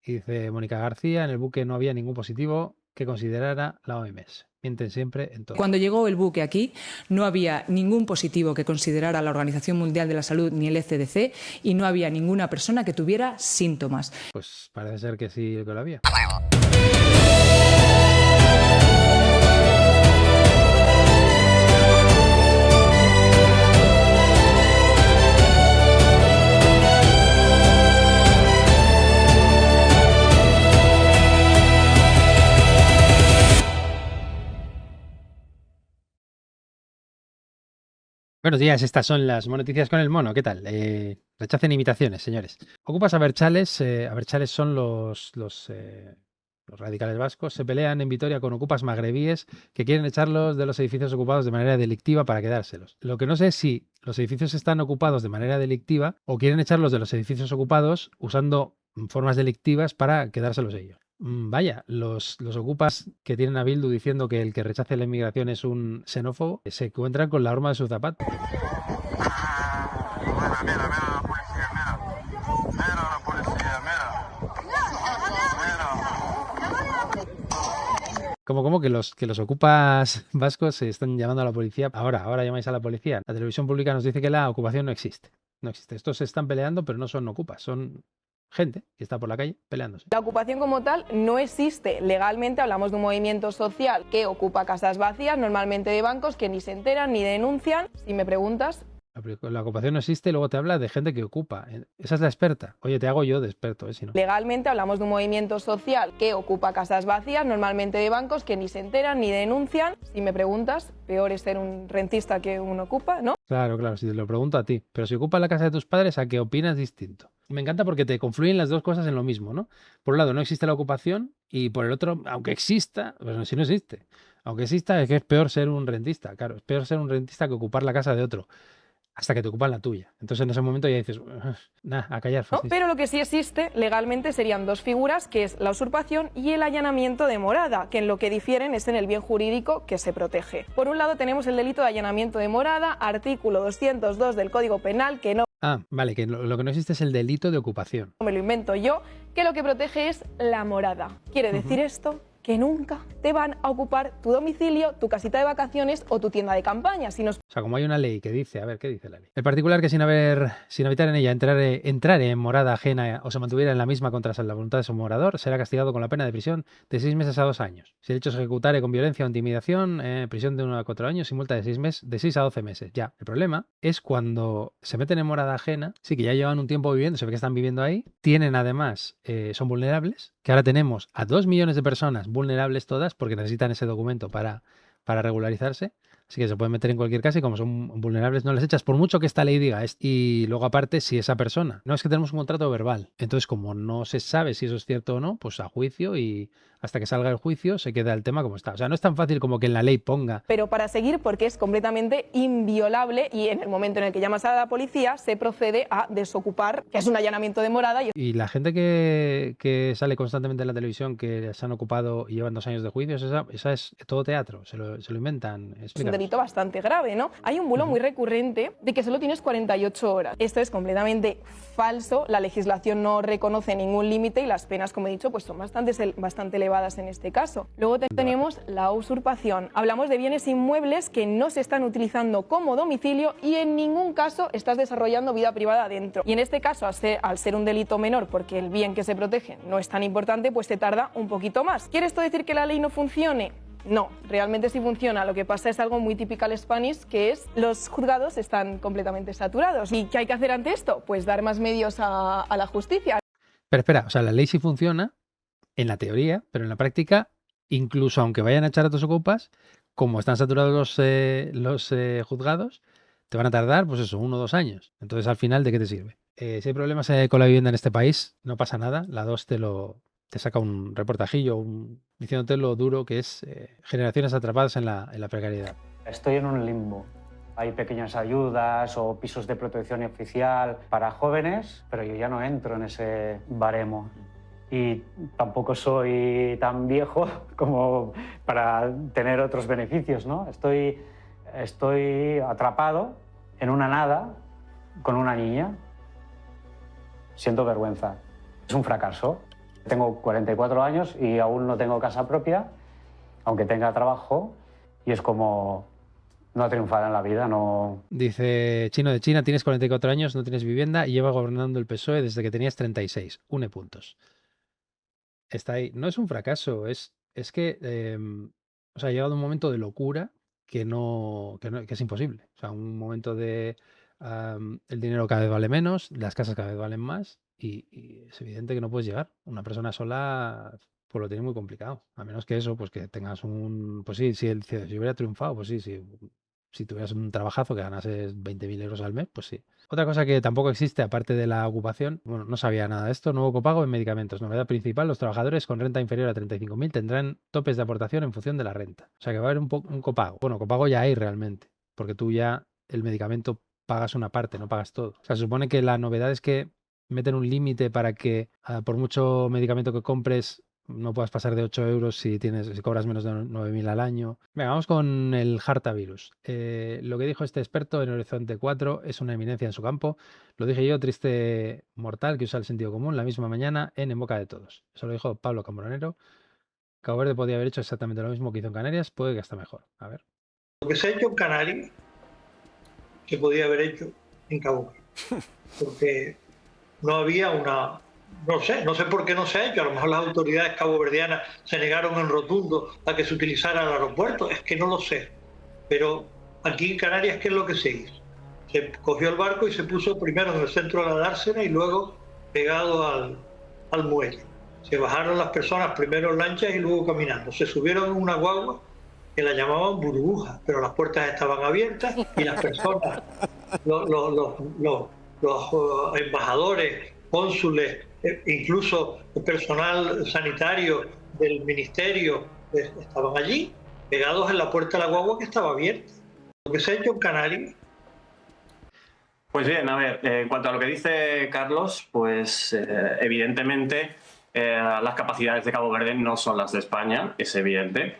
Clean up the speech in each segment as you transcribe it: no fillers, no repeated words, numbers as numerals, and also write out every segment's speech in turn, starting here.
Y dice Mónica García, en el buque no había ningún positivo que considerara la OMS. Mienten siempre en todo. Cuando llegó el buque aquí, no había ningún positivo que considerara la Organización Mundial de la Salud ni el ECDC y no había ninguna persona que tuviera síntomas. Pues parece ser que sí que lo había. Buenos días, estas son las monoticias con el mono. ¿Qué tal? Rechacen imitaciones, señores. Ocupas Abertzales. Abertzales son los radicales vascos. Se pelean en Vitoria con ocupas magrebíes que quieren echarlos de los edificios ocupados de manera delictiva para quedárselos. Lo que no sé es si los edificios están ocupados de manera delictiva o quieren echarlos de los edificios ocupados usando formas delictivas para quedárselos ellos. Vaya, los ocupas que tienen a Bildu diciendo que el que rechace la inmigración es un xenófobo, se encuentran con la horma de su zapato. Mira la policía, mira la policía, mira. Como que los ocupas vascos se están llamando a la policía. Ahora llamáis a la policía. La televisión pública nos dice que la ocupación no existe. No existe. Estos se están peleando, pero no son ocupas, son gente que está por la calle peleándose. La ocupación como tal no existe legalmente. Hablamos de un movimiento social que ocupa casas vacías, normalmente de bancos, que ni se enteran ni denuncian. Si me preguntas... La ocupación no existe y luego te habla de gente que ocupa. Esa es la experta. Oye, te hago yo de experto, si no. Legalmente hablamos de un movimiento social que ocupa casas vacías, normalmente de bancos, que ni se enteran ni denuncian. Si me preguntas, peor es ser un rentista que un ocupa, ¿no? Claro, si te lo pregunto a ti. Pero si ocupas la casa de tus padres, ¿a qué opinas distinto? Me encanta porque te confluyen las dos cosas en lo mismo, ¿no? Por un lado, no existe la ocupación y por el otro, aunque exista, pues si no existe. Aunque exista, es que es peor ser un rentista. Claro, es peor ser un rentista que ocupar la casa de otro. Hasta que te ocupan la tuya. Entonces en ese momento ya dices, nada, a callar. ¿No? Pero lo que sí existe legalmente serían dos figuras, que es la usurpación y el allanamiento de morada, que en lo que difieren es en el bien jurídico que se protege. Por un lado tenemos el delito de allanamiento de morada, artículo 202 del Código Penal, que no... Vale, que lo que no existe es el delito de ocupación. Me lo invento yo, que lo que protege es la morada. ¿Quiere decir esto? Que nunca te van a ocupar tu domicilio, tu casita de vacaciones o tu tienda de campaña. O sea, como hay una ley que dice, a ver, ¿qué dice la ley? El particular que sin habitar en ella entrare en morada ajena o se mantuviera en la misma contra la voluntad de su morador, será castigado con la pena de prisión de 6 meses a 2 años. Si el hecho se ejecutare con violencia o intimidación, prisión de 1 a 4 años y multa de 6 a 12 meses. Ya, el problema es cuando se meten en morada ajena, sí que ya llevan un tiempo viviendo, se ve que están viviendo ahí, tienen además, son vulnerables, que ahora tenemos a 2 millones de personas vulnerables todas porque necesitan ese documento para regularizarse. Así que se pueden meter en cualquier casa y como son vulnerables no les echas por mucho que esta ley diga esto. Y luego aparte, si esa persona... No, es que tenemos un contrato verbal. Entonces, como no se sabe si eso es cierto o no, pues a juicio y hasta que salga el juicio se queda el tema como está. O sea, no es tan fácil como que en la ley ponga... Pero para seguir, porque es completamente inviolable y en el momento en el que llamas a la policía se procede a desocupar, que es un allanamiento de morada. Y la gente que sale constantemente en la televisión que se han ocupado y llevan 2 años de juicios, esa es todo teatro, se lo inventan. Es un delito bastante grave, ¿no? Hay un bulo muy recurrente de que solo tienes 48 horas. Esto es completamente falso, la legislación no reconoce ningún límite y las penas, como he dicho, pues son bastante elevadas en este caso. Luego tenemos la usurpación. Hablamos de bienes inmuebles que no se están utilizando como domicilio y en ningún caso estás desarrollando vida privada dentro. Y en este caso, al ser un delito menor, porque el bien que se protege no es tan importante, pues te tarda un poquito más. ¿Quiere esto decir que la ley no funcione? No, realmente sí funciona. Lo que pasa es algo muy typical Spanish, que es los juzgados están completamente saturados. ¿Y qué hay que hacer ante esto? Pues dar más medios a la justicia. Pero espera, o sea, la ley sí funciona en la teoría, pero en la práctica, incluso aunque vayan a echar a tus ocupas, como están saturados los juzgados, te van a tardar, pues eso, 1 o 2 años. Entonces, al final, ¿de qué te sirve? Si hay problemas con la vivienda en este país, no pasa nada. La 2 te saca un reportajillo diciéndote lo duro que es generaciones atrapadas en la precariedad. Estoy en un limbo. Hay pequeñas ayudas o pisos de protección oficial para jóvenes, pero yo ya no entro en ese baremo. Y tampoco soy tan viejo como para tener otros beneficios, ¿no? Estoy atrapado en una nada con una niña. Siento vergüenza. Es un fracaso. Tengo 44 años y aún no tengo casa propia, aunque tenga trabajo, y es como no triunfar en la vida, no... Dice Chino de China, tienes 44 años, no tienes vivienda y lleva gobernando el PSOE desde que tenías 36. Une puntos. Está ahí. No es un fracaso, es que o sea, ha llegado un momento de locura que es imposible. O sea, un momento de el dinero cada vez vale menos, las casas cada vez valen más y es evidente que no puedes llegar. Una persona sola pues lo tiene muy complicado. A menos que eso, pues que tengas un... Pues sí, si hubiera triunfado, pues sí, si tuvieras un trabajazo que ganases 20.000 euros al mes, pues sí. Otra cosa que tampoco existe, aparte de la ocupación, bueno, no sabía nada de esto, nuevo copago en medicamentos. Novedad principal, los trabajadores con renta inferior a 35.000 tendrán topes de aportación en función de la renta. O sea que va a haber un copago. Bueno, copago ya hay realmente, porque tú ya el medicamento pagas una parte, no pagas todo. O sea, se supone que la novedad es que meten un límite para que por mucho medicamento que compres no puedas pasar de 8 euros si cobras menos de 9.000 al año. Venga, vamos con el Hartavirus. Lo que dijo este experto en Horizonte 4 es una eminencia en su campo. Lo dije yo, triste mortal que usa el sentido común, la misma mañana en boca de todos. Eso lo dijo Pablo Cambronero. Cabo Verde podía haber hecho exactamente lo mismo que hizo en Canarias, puede que hasta mejor. A ver. Lo que se ha hecho en Canarias se podía haber hecho en Cabo Verde, porque no había una... No sé por qué no se ha hecho. A lo mejor las autoridades caboverdianas se negaron en rotundo a que se utilizara el aeropuerto. Es que no lo sé. Pero aquí en Canarias, ¿qué es lo que se hizo? Se cogió el barco y se puso primero en el centro de la dársena y luego pegado al muelle. Se bajaron las personas primero en lanchas y luego caminando. Se subieron en una guagua que la llamaban burbuja, pero las puertas estaban abiertas y las personas, los embajadores, cónsules, incluso el personal sanitario del ministerio estaban allí, pegados en la puerta de la guagua que estaba abierta. Lo que se ha hecho en Canarias. Pues bien, a ver, en cuanto a lo que dice Carlos, pues evidentemente las capacidades de Cabo Verde no son las de España, es evidente.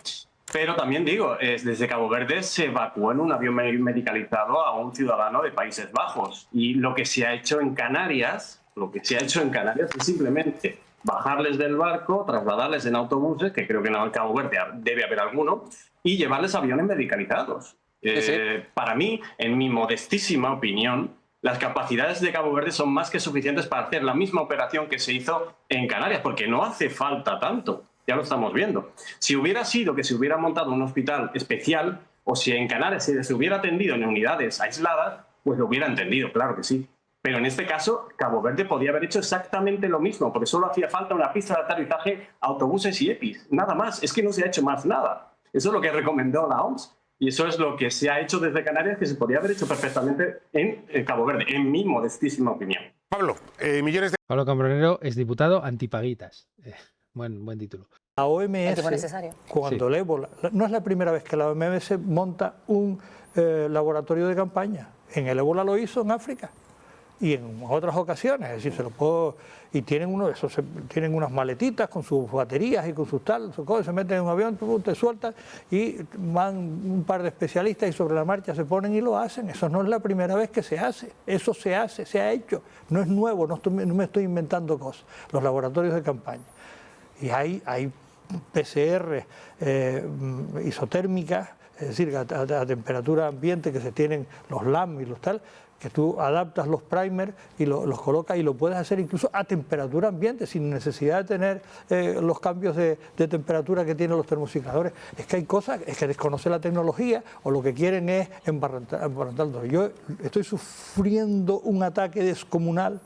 Pero también digo, desde Cabo Verde se evacuó en un avión medicalizado a un ciudadano de Países Bajos. Y lo que se ha hecho en Canarias, es simplemente bajarles del barco, trasladarles en autobuses, que creo que en Cabo Verde debe haber alguno, y llevarles aviones medicalizados. Para mí, en mi modestísima opinión, las capacidades de Cabo Verde son más que suficientes para hacer la misma operación que se hizo en Canarias, porque no hace falta tanto. Ya lo estamos viendo. Si hubiera sido que se hubiera montado un hospital especial o si en Canarias se hubiera atendido en unidades aisladas, pues lo hubiera entendido, claro que sí. Pero en este caso, Cabo Verde podía haber hecho exactamente lo mismo, porque solo hacía falta una pista de aterrizaje, autobuses y EPIs. Nada más. Es que no se ha hecho más nada. Eso es lo que recomendó la OMS. Y eso es lo que se ha hecho desde Canarias, que se podría haber hecho perfectamente en Cabo Verde, en mi modestísima opinión. Pablo, millones de... Pablo Cambronero es diputado antipaguitas. Buen título. La OMS, cuando el ébola, no es la primera vez que la OMS monta un laboratorio de campaña. En el ébola lo hizo en África y en otras ocasiones. Es decir, y tienen uno de esos, tienen unas maletitas con sus baterías y con sus tal, sus cosas, se meten en un avión, te sueltan y van un par de especialistas y sobre la marcha se ponen y lo hacen. Eso no es la primera vez que se hace. Eso se hace, se ha hecho. No es nuevo, no me estoy inventando cosas. Los laboratorios de campaña. Y hay PCR isotérmicas, es decir, a temperatura ambiente que se tienen los LAM y los tal, que tú adaptas los primers y los colocas y lo puedes hacer incluso a temperatura ambiente, sin necesidad de tener los cambios de temperatura que tienen los termocicladores. Es que hay cosas, es que desconoce la tecnología o lo que quieren es embarrantar. Yo estoy sufriendo un ataque descomunal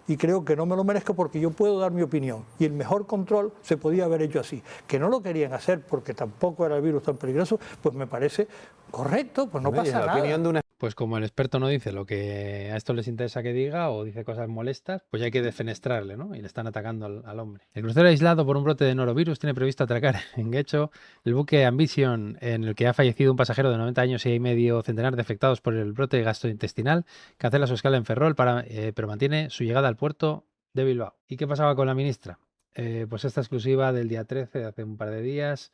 y creo que no me lo merezco porque yo puedo dar mi opinión. Y el mejor control se podía haber hecho así. Que no lo querían hacer porque tampoco era el virus tan peligroso, pues me parece correcto, pues no pasa nada. Pues como el experto no dice lo que a esto les interesa que diga o dice cosas molestas, pues ya hay que defenestrarle, ¿no? Y le están atacando al hombre. El crucero aislado por un brote de norovirus tiene previsto atracar en Guecho el buque Ambition, en el que ha fallecido un pasajero de 90 años y hay medio centenar de afectados por el brote gastrointestinal, cancela su escala en Ferrol, pero mantiene su llegada al puerto de Bilbao. ¿Y qué pasaba con la ministra? Pues esta exclusiva del día 13, de hace un par de días.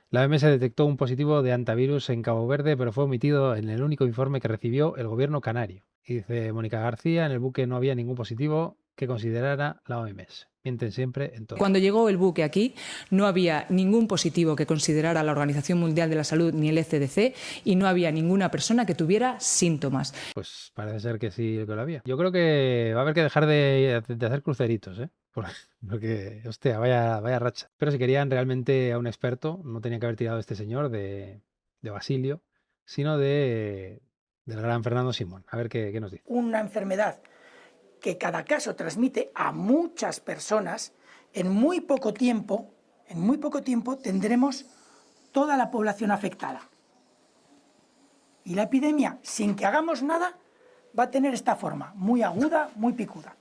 La OMS detectó un positivo de hantavirus en Cabo Verde, pero fue omitido en el único informe que recibió el gobierno canario. Y dice Mónica García, en el buque no había ningún positivo que considerara la OMS. Mienten siempre en todo. Cuando llegó el buque aquí, no había ningún positivo que considerara la Organización Mundial de la Salud ni el ECDC y no había ninguna persona que tuviera síntomas. Pues parece ser que sí que lo había. Yo creo que va a haber que dejar de hacer cruceritos, ¿eh? Porque, hostia, vaya racha. Pero si querían realmente a un experto, no tenían que haber tirado de este señor, de Basilio, sino del gran Fernando Simón. A ver qué nos dice. Una enfermedad que cada caso transmite a muchas personas, en muy poco tiempo tendremos toda la población afectada. Y la epidemia, sin que hagamos nada, va a tener esta forma, muy aguda, muy picuda.